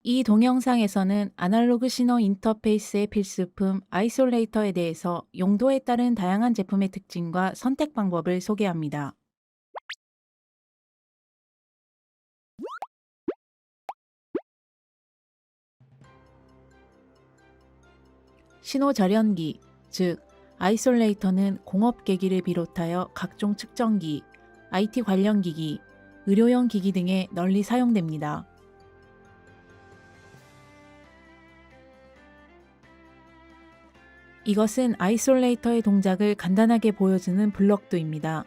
이 동영상에서는 아날로그 신호 인터페이스의 필수품 아이솔레이터에 대해서 용도에 따른 다양한 제품의 특징과 선택 방법을 소개합니다. 신호 절연기, 즉 아이솔레이터는 공업 계기를 비롯하여 각종 측정기, IT 관련 기기, 의료용 기기 등에 널리 사용됩니다. 이것은 아이솔레이터의 동작을 간단하게 보여주는 블럭도입니다.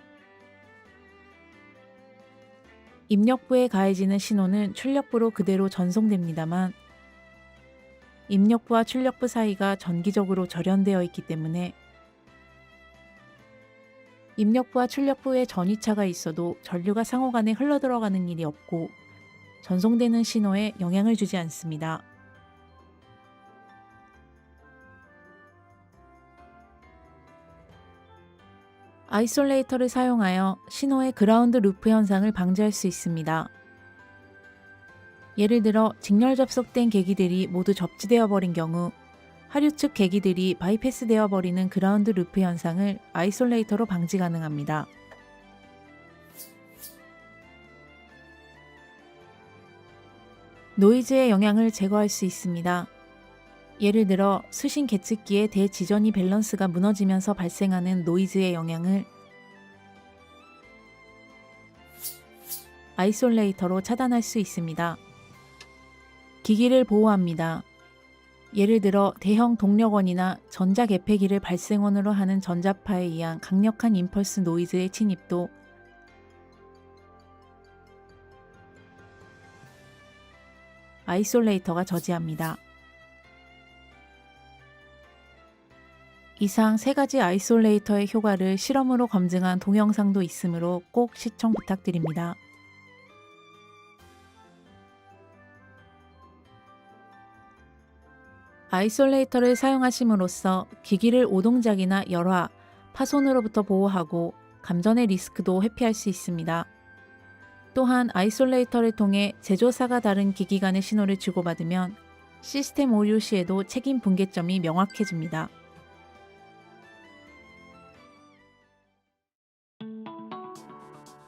입력부에 가해지는 신호는 출력부로 그대로 전송됩니다만 입력부와 출력부 사이가 전기적으로 절연되어 있기 때문에 입력부와 출력부에 전위차가 있어도 전류가 상호간에 흘러들어가는 일이 없고 전송되는 신호에 영향을 주지 않습니다. 아이솔레이터를 사용하여 신호의 그라운드 루프 현상을 방지할 수 있습니다. 예를 들어 직렬 접속된 계기들이 모두 접지되어 버린 경우 하류 측 계기들이 바이패스되어 버리는 그라운드 루프 현상을 아이솔레이터로 방지 가능합니다. 노이즈의 영향을 제거할 수 있습니다. 예를 들어 수신 계측기의 대지전이 밸런스가 무너지면서 발생하는 노이즈의 영향을 아이솔레이터로 차단할 수 있습니다. 기기를 보호합니다. 예를 들어 대형 동력원이나 전자개폐기를 발생원으로 하는 전자파에 의한 강력한 임펄스 노이즈의 침입도 아이솔레이터가 저지합니다. 이상 세 가지 아이솔레이터의 효과를 실험으로 검증한 동영상도 있으므로 꼭 시청 부탁드립니다. 아이솔레이터를 사용하심으로써 기기를 오동작이나 열화, 파손으로부터 보호하고 감전의 리스크도 회피할 수 있습니다. 또한 아이솔레이터를 통해 제조사가 다른 기기 간의 신호를 주고받으면 시스템 오류 시에도 책임 분계점이 명확해집니다.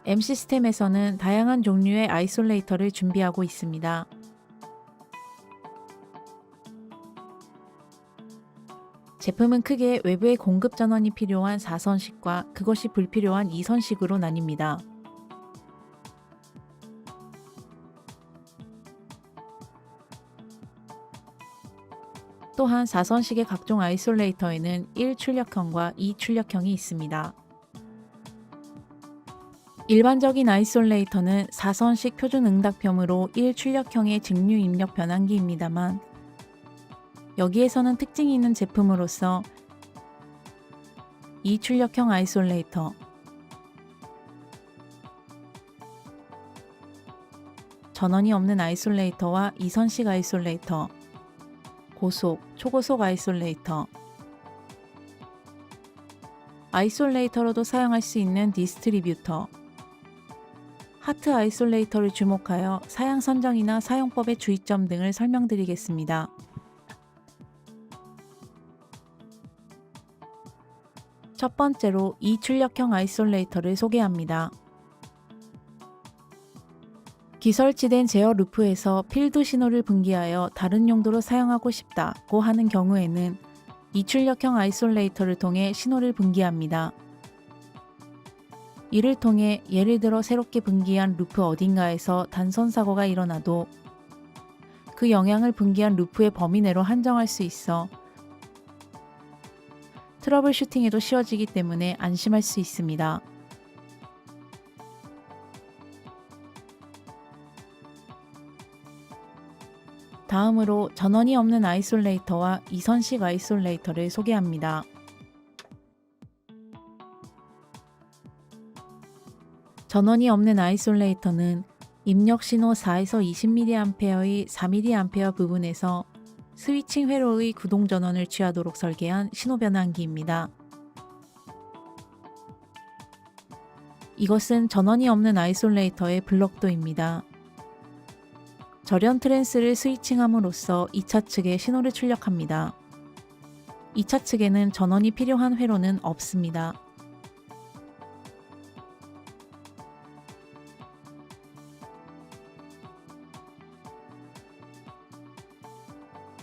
M시스템에서는 다양한 종류의 아이솔레이터를 준비하고 있습니다. 제품은 크게 외부의 공급 전원이 필요한 4선식과 그것이 불필요한 2선식으로 나뉩니다. 또한 4선식의 각종 아이솔레이터에는 1출력형과 2출력형이 있습니다. 일반적인 아이솔레이터는 4선식 표준 응답형으로 1출력형의 직류 입력 변환기입니다만 여기에서는 특징이 있는 제품으로서 2출력형 아이솔레이터, 전원이 없는 아이솔레이터와 2선식 아이솔레이터, 고속, 초고속 아이솔레이터, 아이솔레이터로도 사용할 수 있는 디스트리뷰터, 하트 아이솔레이터를 주목하여 사양 선정이나 사용법의 주의점 등을 설명드리겠습니다. 첫 번째로 2출력형 아이솔레이터를 소개합니다. 기설치된 제어 루프에서 필드 신호를 분기하여 다른 용도로 사용하고 싶다고 하는 경우에는 2출력형 아이솔레이터를 통해 신호를 분기합니다. 이를 통해 예를 들어 새롭게 분기한 루프 어딘가에서 단선 사고가 일어나도 그 영향을 분기한 루프의 범위 내로 한정할 수 있어 트러블 슈팅에도 쉬워지기 때문에 안심할 수 있습니다. 다음으로 전원이 없는 아이솔레이터와 2선식 아이솔레이터를 소개합니다. 전원이 없는 아이솔레이터는 입력 신호 4에서 20mA의 4mA 부분에서 스위칭 회로의 구동 전원을 취하도록 설계한 신호 변환기입니다. 이것은 전원이 없는 아이솔레이터의 블럭도입니다. 절연 트랜스를 스위칭함으로써 2차 측에 신호를 출력합니다. 2차 측에는 전원이 필요한 회로는 없습니다.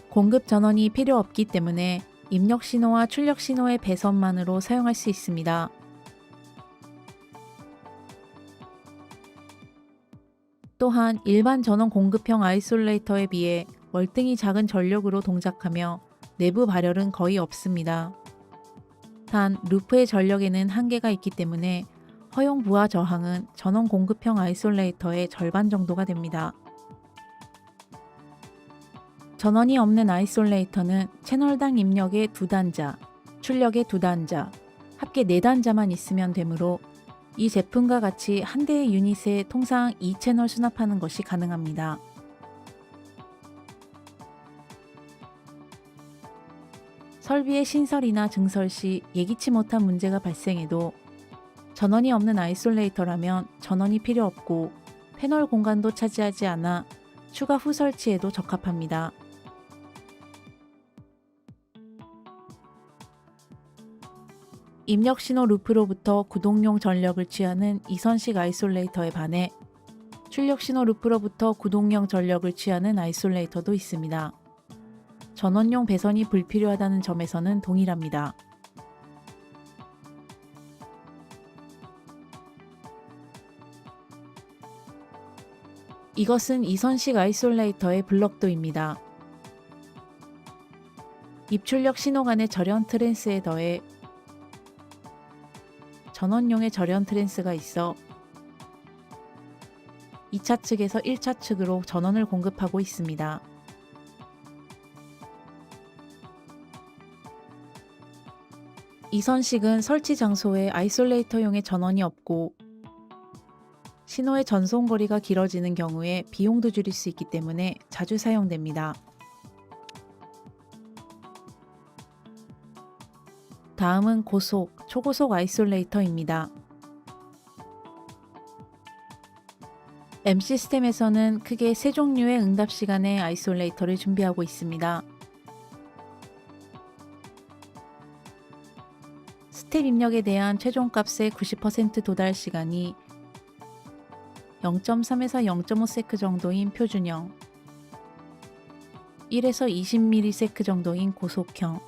공급 전원이 필요 없기 때문에 입력 신호와 출력 신호의 배선만으로 사용할 수 있습니다. 또한 일반 전원 공급형 아이솔레이터에 비해 월등히 작은 전력으로 동작하며 내부 발열은 거의 없습니다. 단 루프의 전력에는 한계가 있기 때문에 허용 부하 저항은 전원 공급형 아이솔레이터의 절반 정도가 됩니다. 전원이 없는 아이솔레이터는 채널당 입력의 2단자, 출력의 2단자, 합계 4단자만 있으면 되므로 이 제품과 같이 한 대의 유닛에 통상 2채널 수납하는 것이 가능합니다. 설비의 신설이나 증설 시 예기치 못한 문제가 발생해도 전원이 없는 아이솔레이터라면 전원이 필요 없고 패널 공간도 차지하지 않아 추가 후 설치에도 적합합니다. 입력 신호 루프로부터 구동용 전력을 취하는 이선식 아이솔레이터에 반해 출력 신호 루프로부터 구동형 전력을 취하는 아이솔레이터도 있습니다. 전원용 배선이 불필요하다는 점에서는 동일합니다. 이것은 이선식 아이솔레이터의 블럭도입니다. 입출력 신호 간의 절연 트랜스에 더해 전원용의 절연 트랜스가 있어 2차 측에서 1차 측으로 전원을 공급하고 있습니다. 이선식은 설치 장소에 아이솔레이터용의 전원이 없고 신호의 전송 거리가 길어지는 경우에 비용도 줄일 수 있기 때문에 자주 사용됩니다. 다음은 고속, 초고속 아이솔레이터입니다. M시스템에서는 크게 3종류의 응답 시간의 아이솔레이터를 준비하고 있습니다. 스텝 입력에 대한 최종값의 90% 도달 시간이 0.3에서 0.5세크 정도인 표준형, 1에서 20ms 정도인 고속형,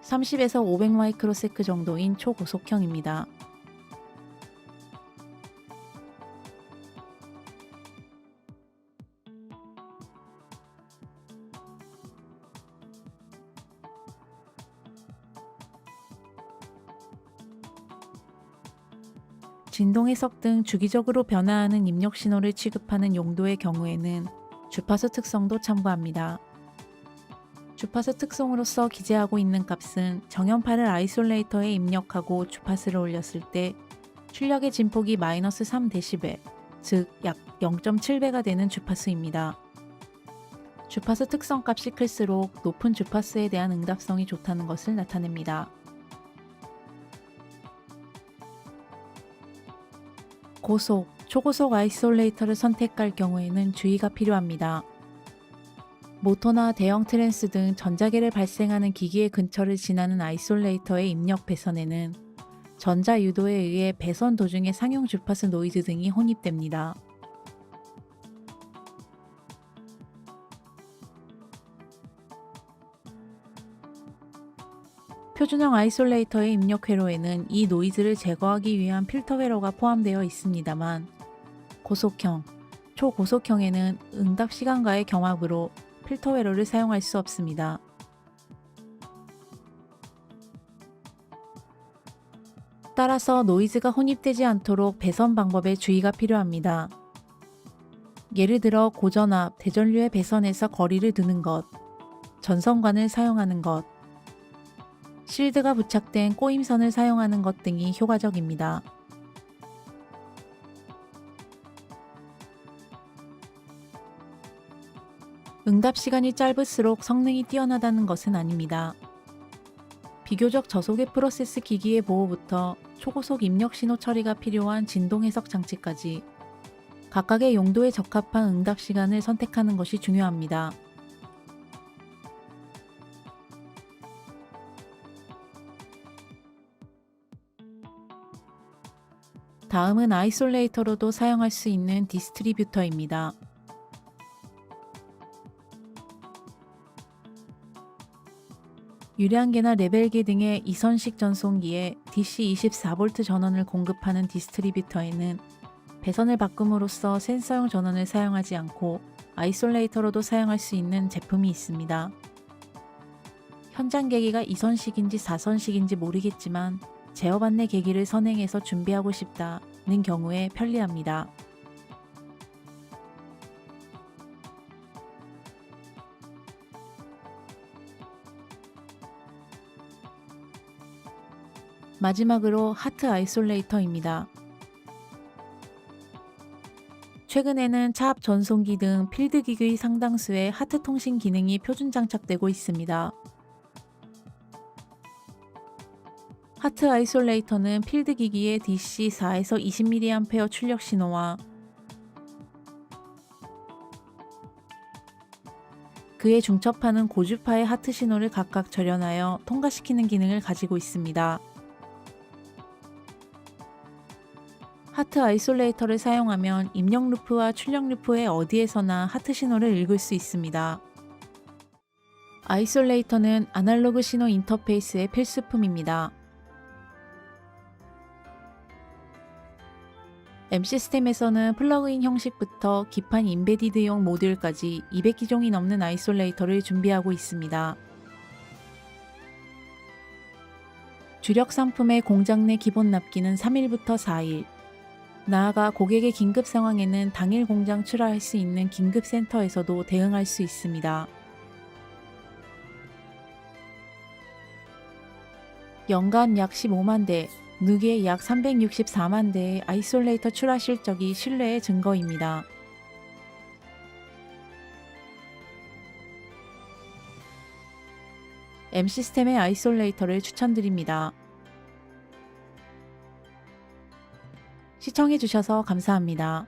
30에서 500마이크로세크 정도인 초고속형입니다. 진동 해석 등 주기적으로 변화하는 입력 신호를 취급하는 용도의 경우에는 주파수 특성도 참고합니다. 주파수 특성으로서 기재하고 있는 값은 정연파를 아이솔레이터에 입력하고 주파수를 올렸을 때 출력의 진폭이 마이너스 3dB, 즉 약 0.7배가 되는 주파수입니다. 주파수 특성 값이 클수록 높은 주파수에 대한 응답성이 좋다는 것을 나타냅니다. 고속, 초고속 아이솔레이터를 선택할 경우에는 주의가 필요합니다. 모터나 대형 트랜스 등 전자계를 발생하는 기기의 근처를 지나는 아이솔레이터의 입력 배선에는 전자 유도에 의해 배선 도중에 상용 주파수 노이즈 등이 혼입됩니다. 표준형 아이솔레이터의 입력 회로에는 이 노이즈를 제거하기 위한 필터 회로가 포함되어 있습니다만 고속형, 초고속형에는 응답 시간과의 경합으로 필터 회로를 사용할 수 없습니다. 따라서 노이즈가 혼입되지 않도록 배선 방법에 주의가 필요합니다. 예를 들어 고전압, 대전류의 배선에서 거리를 두는 것, 전선관을 사용하는 것, 실드가 부착된 꼬임선을 사용하는 것 등이 효과적입니다. 응답 시간이 짧을수록 성능이 뛰어나다는 것은 아닙니다. 비교적 저속의 프로세스 기기의 보호부터 초고속 입력 신호 처리가 필요한 진동 해석 장치까지 각각의 용도에 적합한 응답 시간을 선택하는 것이 중요합니다. 다음은 아이솔레이터로도 사용할 수 있는 디스트리뷰터입니다. 유량계나 레벨계 등의 이선식 전송기에 DC 24V 전원을 공급하는 디스트리뷰터에는 배선을 바꿈으로써 센서용 전원을 사용하지 않고 아이솔레이터로도 사용할 수 있는 제품이 있습니다. 현장 계기가 이선식인지 4선식인지 모르겠지만 제어 안내 계기를 선행해서 준비하고 싶다는 경우에 편리합니다. 마지막으로 하트 아이솔레이터입니다. 최근에는 차압 전송기 등 필드 기기 상당수에 하트 통신 기능이 표준 장착되고 있습니다. 하트 아이솔레이터는 필드 기기의 DC 4에서 20mA 출력 신호와 그에 중첩하는 고주파의 하트 신호를 각각 절연하여 통과시키는 기능을 가지고 있습니다. 하트 아이솔레이터를 사용하면 입력 루프와 출력 루프의 어디에서나 하트 신호를 읽을 수 있습니다. 아이솔레이터는 아날로그 신호 인터페이스의 필수품입니다. M시스템에서는 플러그인 형식부터 기판 인베디드용 모듈까지 200기종이 넘는 아이솔레이터를 준비하고 있습니다. 주력 상품의 공장 내 기본 납기는 3일부터 4일, 나아가 고객의 긴급 상황에는 당일 공장 출하할 수 있는 긴급센터에서도 대응할 수 있습니다. 연간 약 15만 대, 누계 약 364만 대의 아이솔레이터 출하 실적이 신뢰의 증거입니다. M시스템의 아이솔레이터를 추천드립니다. 시청해주셔서 감사합니다.